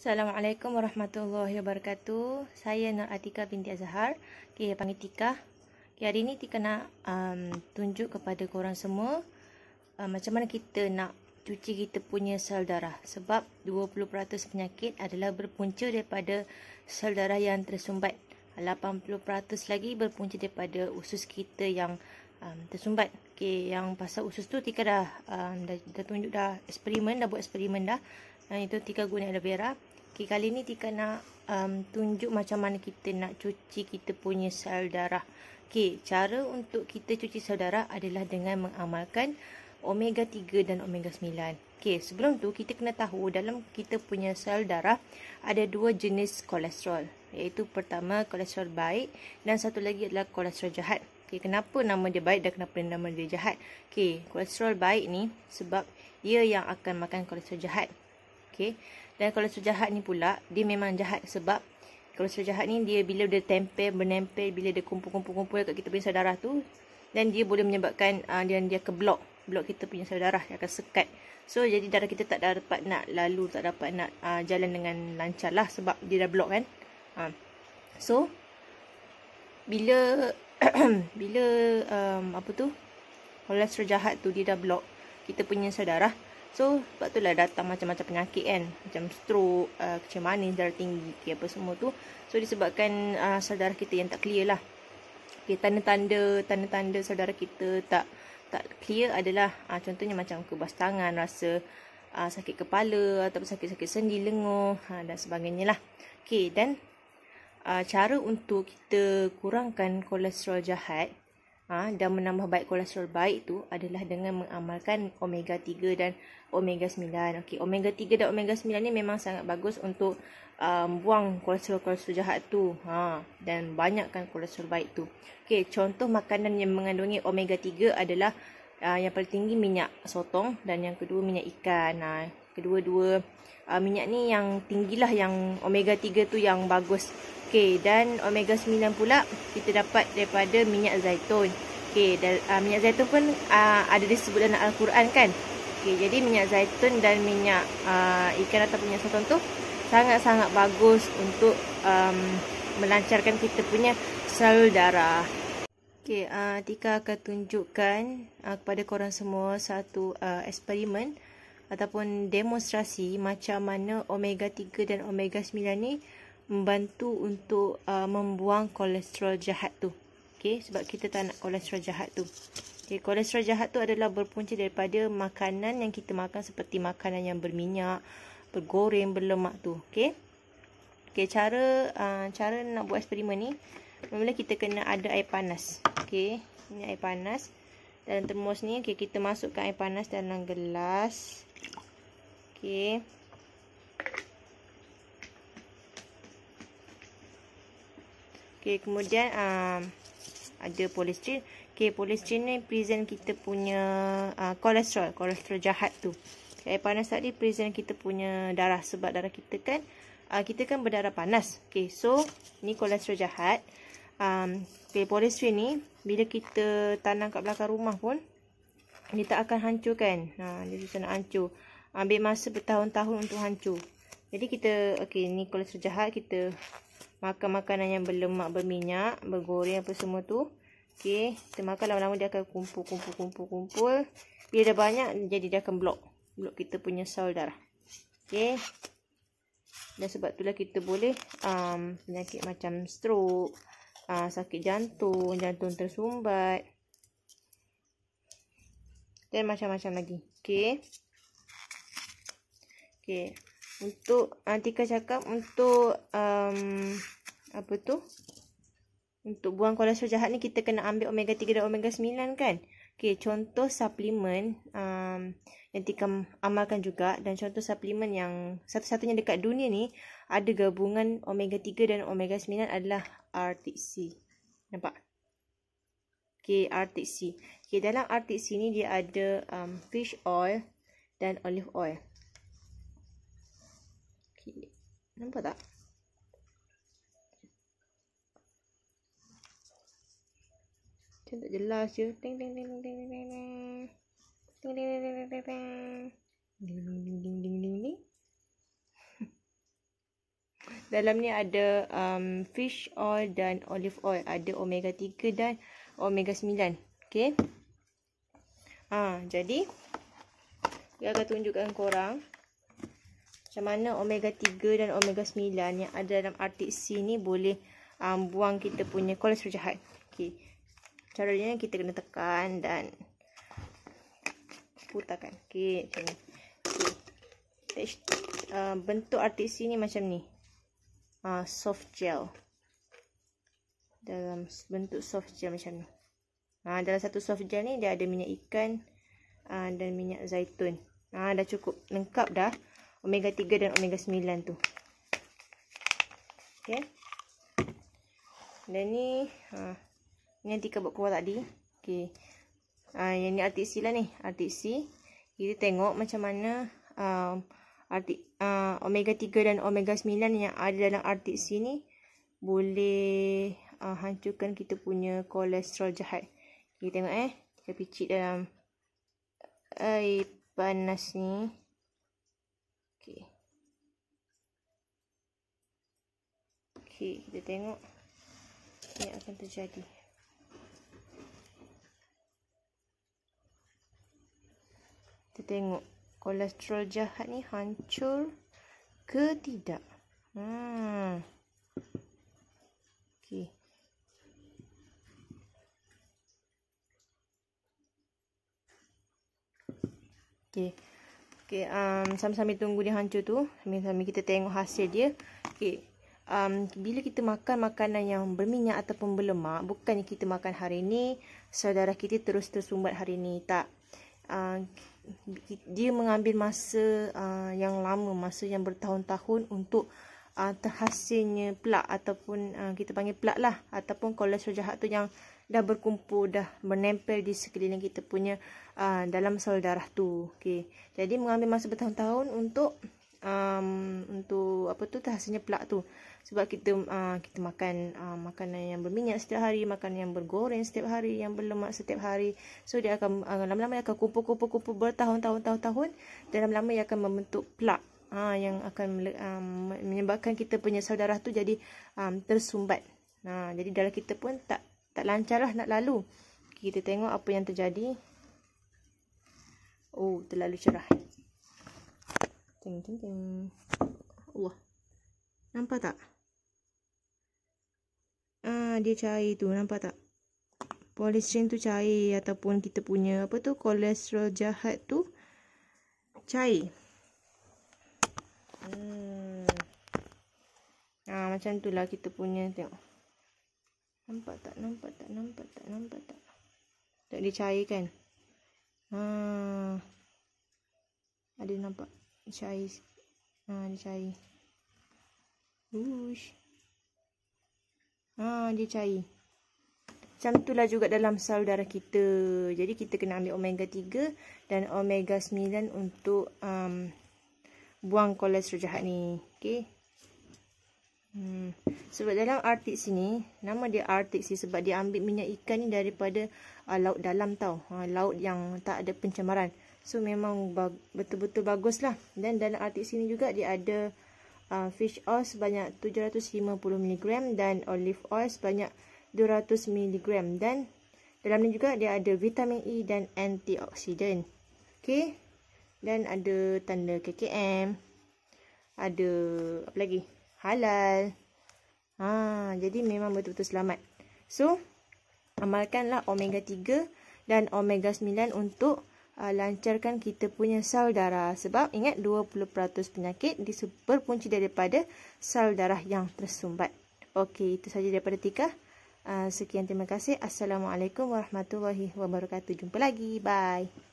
Assalamualaikum warahmatullahi wabarakatuh. Saya Nur Atika binti Azhar. Okay, panggil Tika. Okay, hari ni Tika nak tunjuk kepada korang semua macam mana kita nak cuci kita punya sel darah. Sebab 20% penyakit adalah berpunca daripada sel darah yang tersumbat. 80% lagi berpunca daripada usus kita yang tersumbat. Okay, yang pasal usus tu Tika dah tunjuk dah eksperimen, dah buat eksperimen dah. Yang itu Tika guna aloe vera. Okay, kali ni Tika nak tunjuk macam mana kita nak cuci kita punya sel darah. Okay, cara untuk kita cuci sel darah adalah dengan mengamalkan omega 3 dan omega 9. Okay, sebelum tu kita kena tahu dalam kita punya sel darah ada dua jenis kolesterol. Iaitu pertama kolesterol baik dan satu lagi adalah kolesterol jahat. Okay, kenapa nama dia baik dan kenapa nama dia jahat? Okay, kolesterol baik ni sebab dia yang akan makan kolesterol jahat. Okay. Dan kolesterol jahat ni pula dia memang jahat sebab kolesterol jahat ni dia bila dia menempel, bila dia kumpul-kumpul kat kita punya sel darah tu, dan dia boleh menyebabkan dia akan blok kita punya sel darah, dia akan sekat. So jadi darah kita tak dapat nak lalu, tak dapat nak jalan dengan lancar lah sebab dia dah blok kan. So bila kolesterol jahat tu dia dah blok kita punya sel darah. So, sebab itulah datang macam-macam penyakit kan. Macam stroke, kecil manis, darah tinggi, apa semua tu. So, disebabkan sel darah kita yang tak clear lah. Okay, tanda-tanda sel darah kita tak clear adalah contohnya macam kebas tangan, rasa sakit kepala, atau sakit-sakit sendi, lenguh dan sebagainya lah. Okay, dan cara untuk kita kurangkan kolesterol jahat dan menambah baik kolesterol baik tu adalah dengan mengamalkan omega 3 dan omega 9. Okey, omega 3 dan omega 9 ni memang sangat bagus untuk buang kolesterol jahat tu. Dan banyakkan kolesterol baik tu. Okey, contoh makanan yang mengandungi omega 3 adalah yang paling tinggi minyak sotong dan yang kedua minyak ikan. Kedua-dua minyak ni yang tinggilah, yang omega 3 tu yang bagus. Okey, dan omega 9 pula kita dapat daripada minyak zaitun. Okey, dan minyak zaitun pun ada disebut dalam Al-Quran kan. Okey, jadi minyak zaitun dan minyak ikan ataupun minyak sotong tu sangat-sangat bagus untuk melancarkan kita punya sel darah. Okey, Tika akan tunjukkan kepada korang semua satu eksperimen ataupun demonstrasi macam mana omega 3 dan omega 9 ni membantu untuk membuang kolesterol jahat tu. Okey, sebab kita tak nak kolesterol jahat tu. Okey, kolesterol jahat tu adalah berpunca daripada makanan yang kita makan seperti makanan yang berminyak, bergoreng, berlemak tu. Okey. Okey, cara nak buat eksperimen ni, mula kita kena ada air panas. Okey, ini air panas. Dalam termos ni, okey, kita masukkan air panas dalam gelas. Okey. Okey, kemudian ada polystyrene. Okey, polystyrene ni present kita punya kolesterol jahat tu. Air panas tadi present kita punya darah sebab darah kita kan berdarah panas. Okey, so ni kolesterol jahat. Okey, polystyrene ni bila kita tanam kat belakang rumah pun dia tak akan hancur kan. Dia susah nak hancur. Ambil masa bertahun-tahun untuk hancur. Jadi kita, okey, ni kolesterol jahat, kita makan makanan yang berlemak, berminyak, bergoreng apa semua tu. Okey, kita makan lama-lama dia akan kumpul. Bila dah banyak, jadi dia akan blok kita punya sel darah. Okey. Dan sebab itulah kita boleh penyakit macam stroke, sakit jantung tersumbat dan macam-macam lagi. Okey. Okey. Untuk Tika cakap untuk untuk buang kolesterol jahat ni kita kena ambil omega 3 dan omega 9 kan. Okey, contoh suplemen yang Tika amalkan juga, dan contoh suplemen yang satu-satunya dekat dunia ni ada gabungan omega 3 dan omega 9 adalah RTC. Nampak? Okey, RTC. Okey, dalam RTC ni dia ada fish oil dan olive oil. Okay. Nampak tak? Macam tak jelas je. Ting ting ting ting ting ting ting. Ting ting ting ting ting ting. Ding ding ding ding ding ding. Dalam ni ada fish oil dan olive oil. Ada omega 3 dan omega 9. Okay. Jadi dia akan tunjukkan korang macam mana omega 3 dan omega 9 yang ada dalam artik C ni boleh buang kita punya kolesterol jahat. Okay. Caranya kita kena tekan dan putarkan. Okay, macam ni. Okay. Bentuk artik C ni macam ni. Soft gel. Dalam bentuk soft gel macam ni. Dalam satu soft gel ni dia ada minyak ikan dan minyak zaitun. Dah cukup. Lengkap dah omega 3 dan omega 9 tu. Okay. Dan ni yang Tika buat keluar tadi. Okay. Yang ni artik C lah ni. Artik C. Kita tengok macam mana omega 3 dan omega 9 yang ada dalam artik C ni boleh hancurkan kita punya kolesterol jahat. Kita tengok Kita picit dalam air panas ni. Okay. Okay, kita tengok apa yang akan terjadi. Kita tengok kolesterol jahat ni hancur ke tidak. Okay. Okay. Sambil-sambil tunggu dia hancur tu, sambil-sambil kita tengok hasil dia. Okay. Bila kita makan makanan yang berminyak ataupun berlemak, bukannya kita makan hari ni, saudara kita terus tersumbat hari ni. Tak. Dia mengambil masa yang lama, masa yang bertahun-tahun untuk terhasilnya plak ataupun kita panggil plak lah, ataupun kolesterol jahat tu yang dah berkumpul, dah menempel di sekeliling kita punya dalam sel darah tu. Okay. Jadi mengambil masa bertahun-tahun untuk terhasilnya plak tu. Sebab kita makan makanan yang berminyak setiap hari, makanan yang bergoreng setiap hari, yang berlemak setiap hari. So dia akan lama-lama akan kumpul bertahun-tahun dan lama-lama ia akan membentuk plak yang akan menyebabkan kita punya sel darah tu jadi tersumbat. Jadi darah kita pun tak lancar lah nak lalu. Kita tengok apa yang terjadi. Terlalu cerah. Tengok. Allah. Nampak tak? Dia cair tu, nampak tak? Polystyrene tu cair, ataupun kita punya kolesterol jahat tu cair. Macam tu lah kita punya, tengok. Nampak tak? Tak dia cair kan? Ada nampak cair. Dia cair. Dia cair. Macam itulah juga dalam sel darah kita. Jadi kita kena ambil omega 3 dan omega 9 untuk buang kolesterol jahat ni. Okay. Sebab dalam artik sini, nama dia artik C sebab dia ambil minyak ikan ni daripada laut dalam tau. Laut yang tak ada pencemaran. So memang betul-betul bagus lah. Dan dalam artik sini juga dia ada fish oil sebanyak 750 mg dan olive oil sebanyak 200 mg. Dan dalam ni juga dia ada vitamin E dan antioksidan. Okay. Dan ada tanda KKM. Ada apa lagi? Halal. Jadi memang betul-betul selamat. So, amalkanlah omega 3 dan omega 9 untuk lancarkan kita punya sel darah. Sebab ingat 20% penyakit berpunca daripada sel darah yang tersumbat. Okey, itu saja daripada Tika. Sekian, terima kasih. Assalamualaikum warahmatullahi wabarakatuh. Jumpa lagi. Bye.